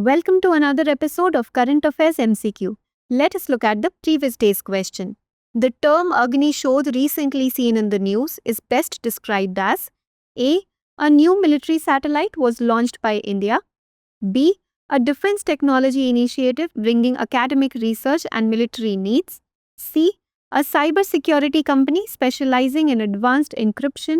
Welcome to another episode of Current Affairs MCQ. Let us look at the previous day's question. The term Agnishodh recently seen in the news is best described as A. A new military satellite was launched by India. B. A defense technology initiative bringing academic research and military needs. C. A cybersecurity company specializing in advanced encryption.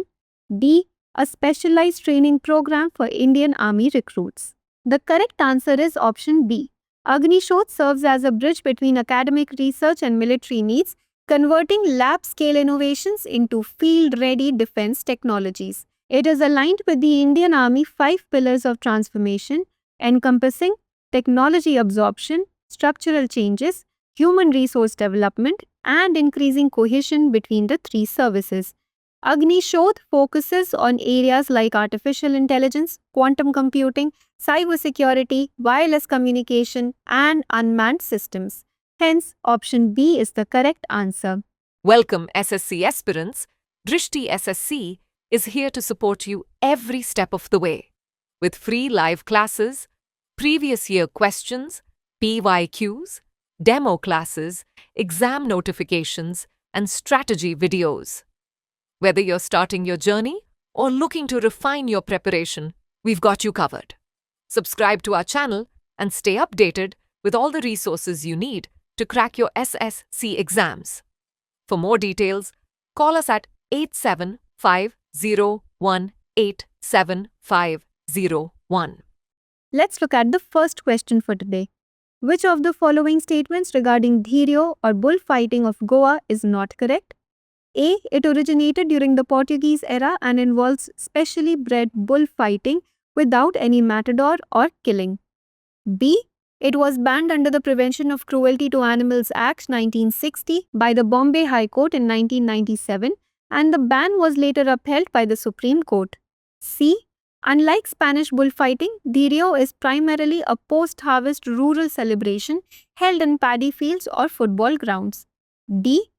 D. A specialized training program for Indian Army recruits. The correct answer is option B. Agnishodh serves as a bridge between academic research and military needs, converting lab-scale innovations into field-ready defense technologies. It is aligned with the Indian Army 5 pillars of transformation, encompassing technology absorption, structural changes, human resource development, and increasing cohesion between the three services. Agnishodh focuses on areas like artificial intelligence, quantum computing, cybersecurity, wireless communication, and unmanned systems. Hence, option B is the correct answer. Welcome, SSC aspirants. Drishti SSC is here to support you every step of the way. With free live classes, previous year questions, PYQs, demo classes, exam notifications, and strategy videos. Whether you're starting your journey or looking to refine your preparation, we've got you covered. Subscribe to our channel and stay updated with all the resources you need to crack your SSC exams. For more details, call us at 8750187501. Let's look at the first question for today. Which of the following statements regarding Dhirio or bullfighting of Goa is not correct? A. It originated during the Portuguese era and involves specially bred bullfighting without any matador or killing. B. It was banned under the Prevention of Cruelty to Animals Act 1960 by the Bombay High Court in 1997, and the ban was later upheld by the Supreme Court. C. Unlike Spanish bullfighting, Dhirio is primarily a post-harvest rural celebration held in paddy fields or football grounds. D.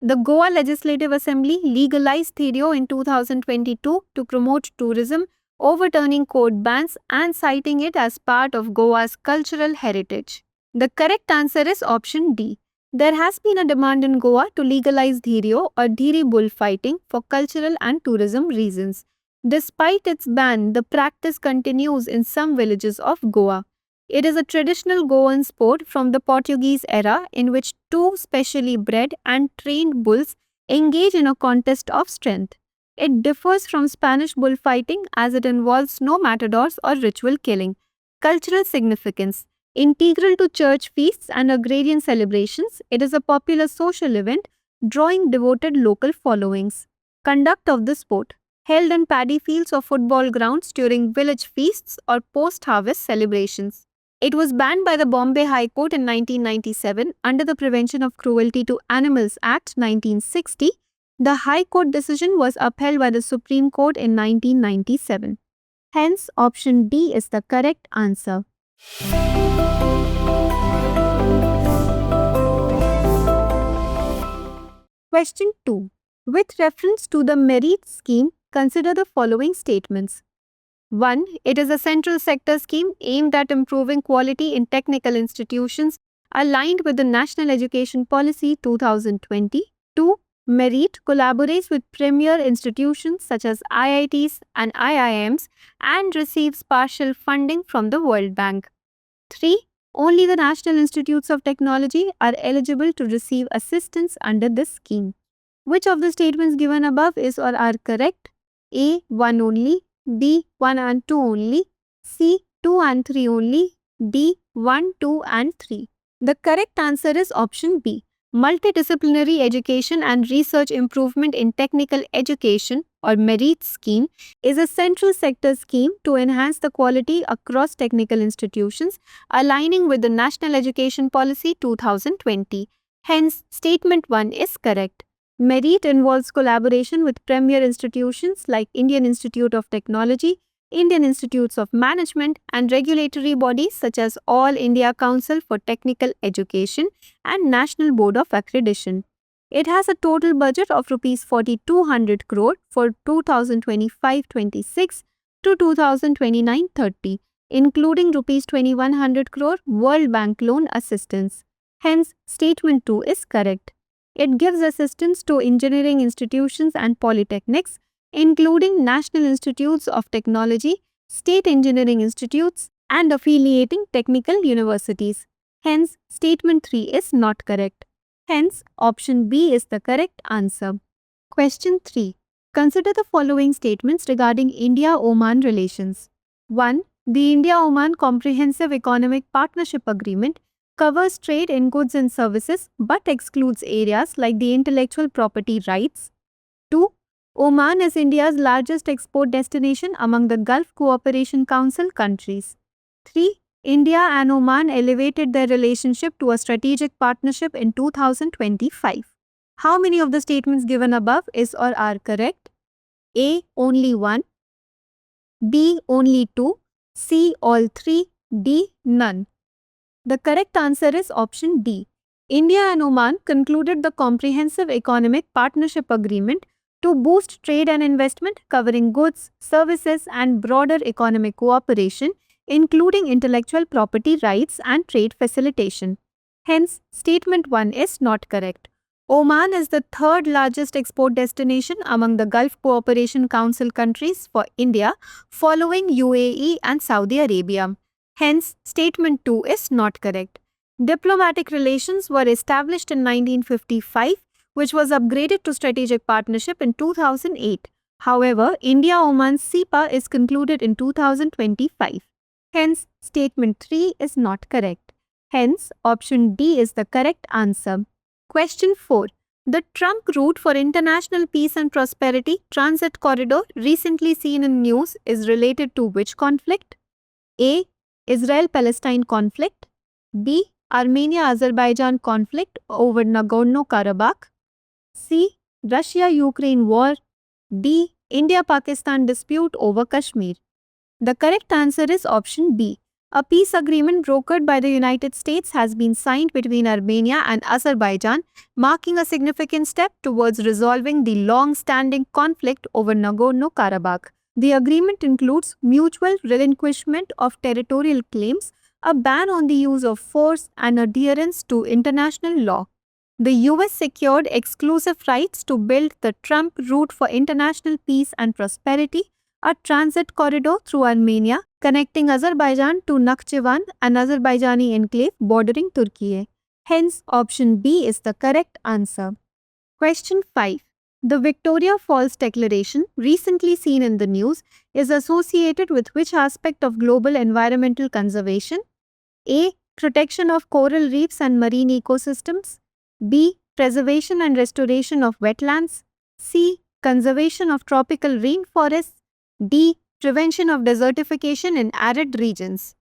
The Goa Legislative Assembly legalized Dhirio in 2022 to promote tourism, overturning court bans and citing it as part of Goa's cultural heritage. The correct answer is option D. There has been a demand in Goa to legalize Dhirio or Dhiri bullfighting for cultural and tourism reasons. Despite its ban, the practice continues in some villages of Goa. It is a traditional Goan sport from the Portuguese era in which two specially bred and trained bulls engage in a contest of strength. It differs from Spanish bullfighting as it involves no matadors or ritual killing. Cultural significance. Integral to church feasts and agrarian celebrations, it is a popular social event drawing devoted local followings. Conduct of the sport. Held in paddy fields or football grounds during village feasts or post-harvest celebrations. It was banned by the Bombay High Court in 1997 under the Prevention of Cruelty to Animals Act 1960. The High Court decision was upheld by the Supreme Court in 1997. Hence, option D is the correct answer. Question 2. With reference to the MERITE scheme, consider the following statements. 1. It is a central sector scheme aimed at improving quality in technical institutions aligned with the National Education Policy 2020. 2. MERITE collaborates with premier institutions such as IITs and IIMs and receives partial funding from the World Bank. 3. Only the National Institutes of Technology are eligible to receive assistance under this scheme. Which of the statements given above is or are correct? A. 1 only. B. 1 and 2 only. C. 2 and 3 only. D. 1, 2 and 3. The correct answer is option B. Multidisciplinary Education and Research Improvement in Technical Education or MERITE scheme is a central sector scheme to enhance the quality across technical institutions, aligning with the National Education Policy 2020. Hence, statement 1 is correct. MERITE involves collaboration with premier institutions like Indian Institute of Technology, Indian Institutes of Management, and regulatory bodies such as All India Council for Technical Education and National Board of Accreditation. It has a total budget of Rs 4,200 crore for 2025-26 to 2029-30 including Rs 2100 crore World Bank loan assistance. Hence, statement 2 is correct. It gives assistance to engineering institutions and polytechnics, including National Institutes of Technology, state engineering institutes, and affiliating technical universities. Hence, statement 3 is not correct. Hence, option B is the correct answer. Question 3. Consider the following statements regarding India-Oman relations. 1. The India-Oman Comprehensive Economic Partnership Agreement covers trade in goods and services but excludes areas like the intellectual property rights. 2. Oman is India's largest export destination among the Gulf Cooperation Council countries. 3. India and Oman elevated their relationship to a strategic partnership in 2025. How many of the statements given above is or are correct? A. Only 1. B. Only 2. C. All 3. D. None. The correct answer is option D. India and Oman concluded the Comprehensive Economic Partnership Agreement to boost trade and investment covering goods, services, and broader economic cooperation, including intellectual property rights and trade facilitation. Hence, statement 1 is not correct. Oman is the third largest export destination among the Gulf Cooperation Council countries for India, following UAE and Saudi Arabia. Hence, statement 2 is not correct. Diplomatic relations were established in 1955, which was upgraded to strategic partnership in 2008. However, India-Oman CEPA is concluded in 2025. Hence, statement 3 is not correct. Hence, option D is the correct answer. Question 4. The trunk route for international peace and prosperity transit corridor recently seen in news is related to which conflict? A. Israel-Palestine conflict. B. Armenia-Azerbaijan conflict over Nagorno-Karabakh. C. Russia-Ukraine war. D. India-Pakistan dispute over Kashmir. The correct answer is option B. A peace agreement brokered by the United States has been signed between Armenia and Azerbaijan, marking a significant step towards resolving the long-standing conflict over Nagorno-Karabakh. The agreement includes mutual relinquishment of territorial claims, a ban on the use of force, and adherence to international law. The US secured exclusive rights to build the Trump Route for International Peace and Prosperity, a transit corridor through Armenia connecting Azerbaijan to Nakhchivan, an Azerbaijani enclave bordering Turkey. Hence, option B is the correct answer. Question 5. The Victoria Falls Declaration, recently seen in the news, is associated with which aspect of global environmental conservation? A. Protection of coral reefs and marine ecosystems. B. Preservation and restoration of wetlands. C. Conservation of tropical rainforests. D. Prevention of desertification in arid regions.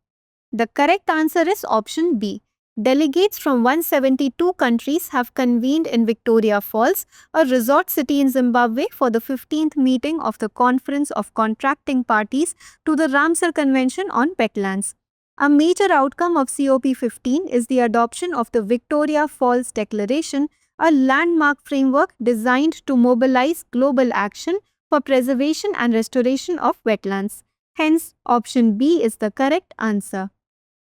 The correct answer is option B. Delegates from 172 countries have convened in Victoria Falls, a resort city in Zimbabwe, for the 15th meeting of the Conference of Contracting Parties to the Ramsar Convention on Wetlands. A major outcome of COP15 is the adoption of the Victoria Falls Declaration, a landmark framework designed to mobilize global action for preservation and restoration of wetlands. Hence, option B is the correct answer.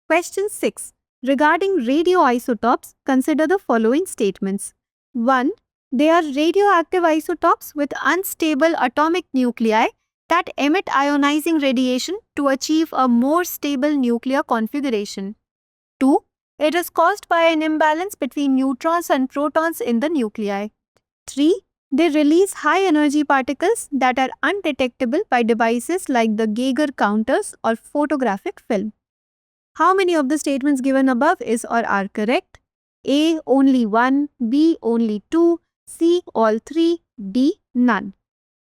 Question 6. Regarding radioisotopes, consider the following statements. 1. They are radioactive isotopes with unstable atomic nuclei that emit ionizing radiation to achieve a more stable nuclear configuration. 2. It is caused by an imbalance between neutrons and protons in the nuclei. 3. They release high-energy particles that are undetectable by devices like the Geiger counters or photographic film. How many of the statements given above is or are correct? A. Only 1, B. Only 2, C. All 3, D. None.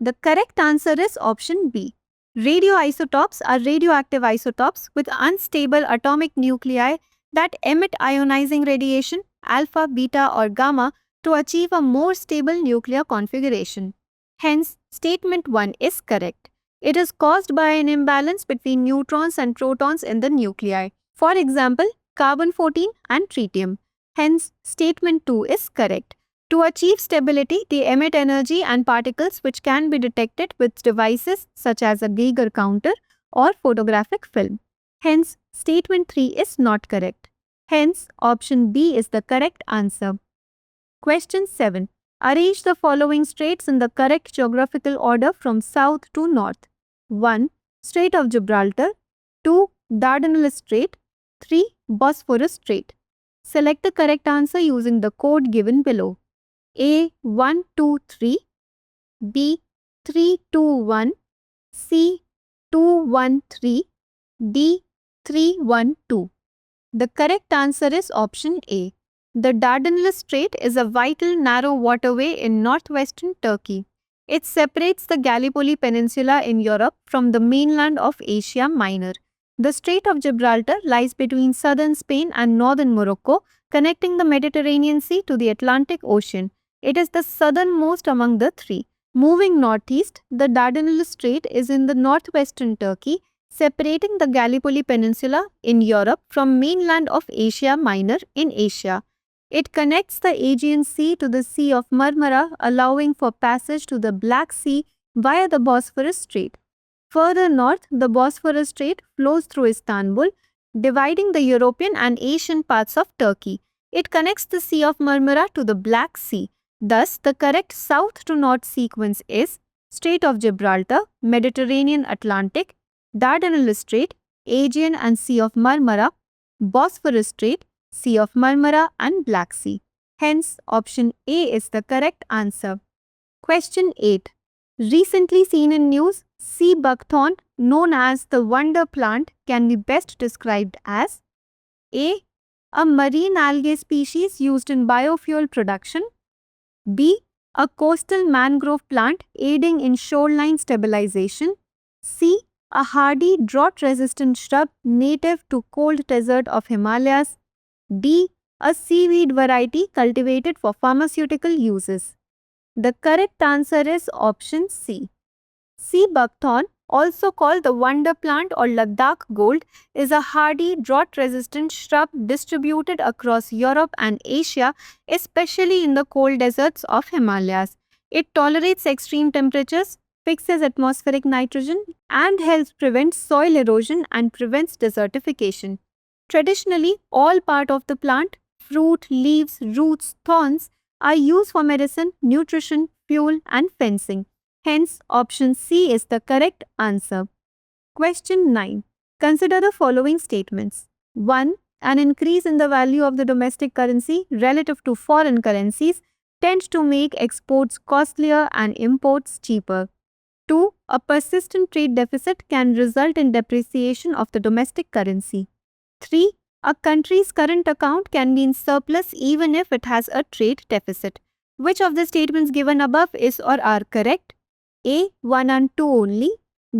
The correct answer is option B. Radioisotopes are radioactive isotopes with unstable atomic nuclei that emit ionizing radiation, alpha, beta, or gamma, to achieve a more stable nuclear configuration. Hence, statement 1 is correct. It is caused by an imbalance between neutrons and protons in the nuclei. For example, carbon-14 and tritium. Hence, statement 2 is correct. To achieve stability, they emit energy and particles which can be detected with devices such as a Geiger counter or photographic film. Hence, statement 3 is not correct. Hence, option B is the correct answer. Question 7. Arrange the following straits in the correct geographical order from south to north. 1. Strait of Gibraltar. 2. Dardanelles Strait. 3. Bosphorus Strait. Select the correct answer using the code given below. A 123, B 321, C 213, D 312. The correct answer is option A. The Dardanelles Strait is a vital narrow waterway in northwestern Turkey. It separates the Gallipoli Peninsula in Europe from the mainland of Asia Minor. The Strait of Gibraltar lies between southern Spain and northern Morocco, connecting the Mediterranean Sea to the Atlantic Ocean. It is the southernmost among the three. Moving northeast, the Dardanelles Strait is in the northwestern Turkey, separating the Gallipoli Peninsula in Europe from mainland of Asia Minor in Asia. It connects the Aegean Sea to the Sea of Marmara, allowing for passage to the Black Sea via the Bosphorus Strait. Further north, the Bosphorus Strait flows through Istanbul, dividing the European and Asian parts of Turkey. It connects the Sea of Marmara to the Black Sea. Thus, the correct south to north sequence is Strait of Gibraltar, Mediterranean Atlantic, Dardanelles Strait, Aegean and Sea of Marmara, Bosphorus Strait, Sea of Marmara and Black Sea. Hence, option A is the correct answer. Question 8. Recently seen in news, sea buckthorn, known as the wonder plant, can be best described as A. A marine algae species used in biofuel production. B. A coastal mangrove plant aiding in shoreline stabilization. C. A hardy drought-resistant shrub native to cold desert of Himalayas. D. A seaweed variety cultivated for pharmaceutical uses. The correct answer is option C. Sea buckthorn, also called the wonder plant or Ladakh gold, is a hardy, drought-resistant shrub distributed across Europe and Asia, especially in the cold deserts of Himalayas. It tolerates extreme temperatures, fixes atmospheric nitrogen, and helps prevent soil erosion and prevents desertification. Traditionally, all part of the plant, fruit, leaves, roots, thorns, are used for medicine, nutrition, fuel, and fencing. Hence, option C is the correct answer. Question 9. Consider the following statements. 1. An increase in the value of the domestic currency relative to foreign currencies tends to make exports costlier and imports cheaper. 2. A persistent trade deficit can result in depreciation of the domestic currency. 3. A country's current account can be in surplus even if it has a trade deficit. Which of the statements given above is or are correct? A. 1 and 2 only.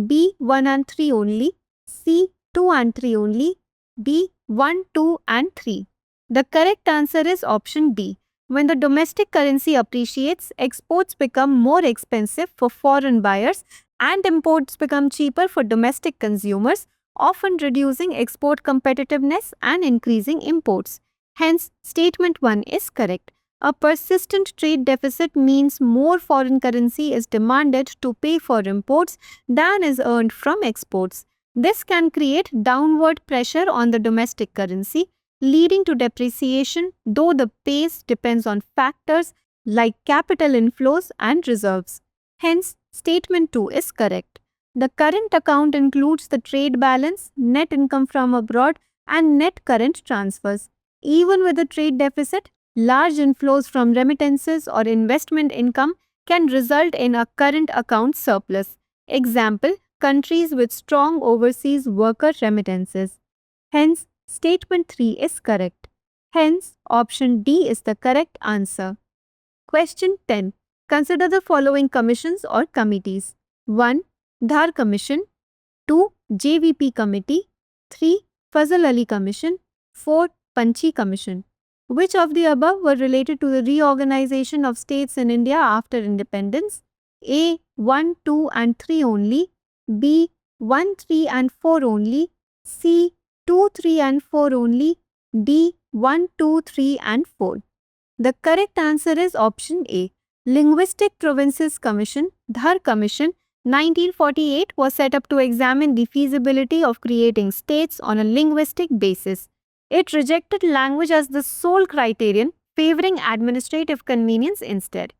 B. 1 and 3 only. C. 2 and 3 only. D. 1, 2 and 3. The correct answer is option B. When the domestic currency appreciates, exports become more expensive for foreign buyers and imports become cheaper for domestic consumers, often reducing export competitiveness and increasing imports. Hence, statement 1 is correct. A persistent trade deficit means more foreign currency is demanded to pay for imports than is earned from exports. This can create downward pressure on the domestic currency, leading to depreciation, though the pace depends on factors like capital inflows and reserves. Hence, statement 2 is correct. The current account includes the trade balance, net income from abroad, and net current transfers. Even with a trade deficit, large inflows from remittances or investment income can result in a current account surplus. Example, countries with strong overseas worker remittances. Hence, statement 3 is correct. Hence, option D is the correct answer. Question 10. Consider the following commissions or committees. 1. Dhar Commission. 2. JVP Committee. 3. Fazal Ali Commission. 4. Panchi Commission. Which of the above were related to the reorganization of states in India after independence? A. 1, 2 and 3 only. B. 1, 3 and 4 only. C. 2, 3 and 4 only. D. 1, 2, 3 and 4. The correct answer is option A. Linguistic Provinces Commission, Dhar Commission, 1948 was set up to examine the feasibility of creating states on a linguistic basis. It rejected language as the sole criterion, favoring administrative convenience instead.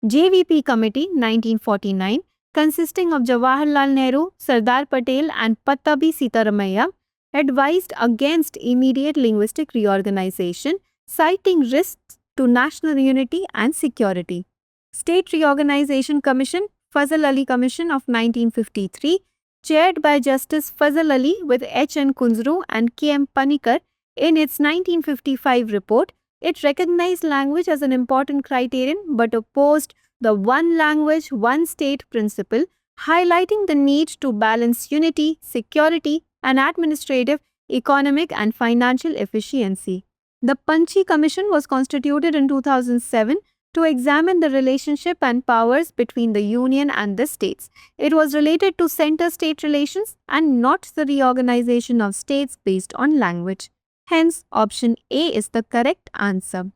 JVP Committee 1949, consisting of Jawaharlal Nehru, Sardar Patel and Pattabi Sitaramaiah, advised against immediate linguistic reorganization, citing risks to national unity and security. State Reorganization Commission, Fazal Ali Commission of 1953, chaired by Justice Fazal Ali with H.N. Kunzru and K.M. Panikar, in its 1955 report, it recognized language as an important criterion but opposed the one language, one state principle, highlighting the need to balance unity, security, and administrative, economic, and financial efficiency. The Panchi Commission was constituted in 2007 to examine the relationship and powers between the Union and the states. It was related to center-state relations and not the reorganization of states based on language. Hence, option A is the correct answer.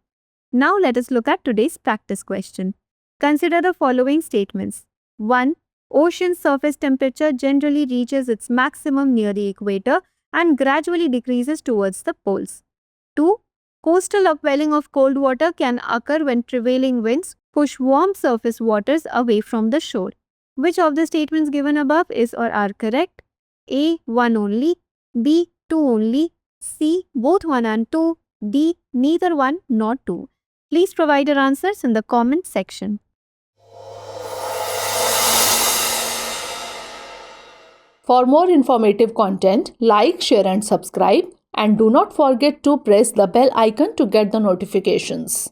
Now let us look at today's practice question. Consider the following statements. 1. Ocean surface temperature generally reaches its maximum near the equator and gradually decreases towards the poles. 2. Coastal upwelling of cold water can occur when prevailing winds push warm surface waters away from the shore. Which of the statements given above is or are correct? A. 1 only, B. 2 only, C. Both 1 and 2, D. Neither 1 nor 2. Please provide your answers in the comment section. For more informative content, like, share and subscribe, and do not forget to press the bell icon to get the notifications.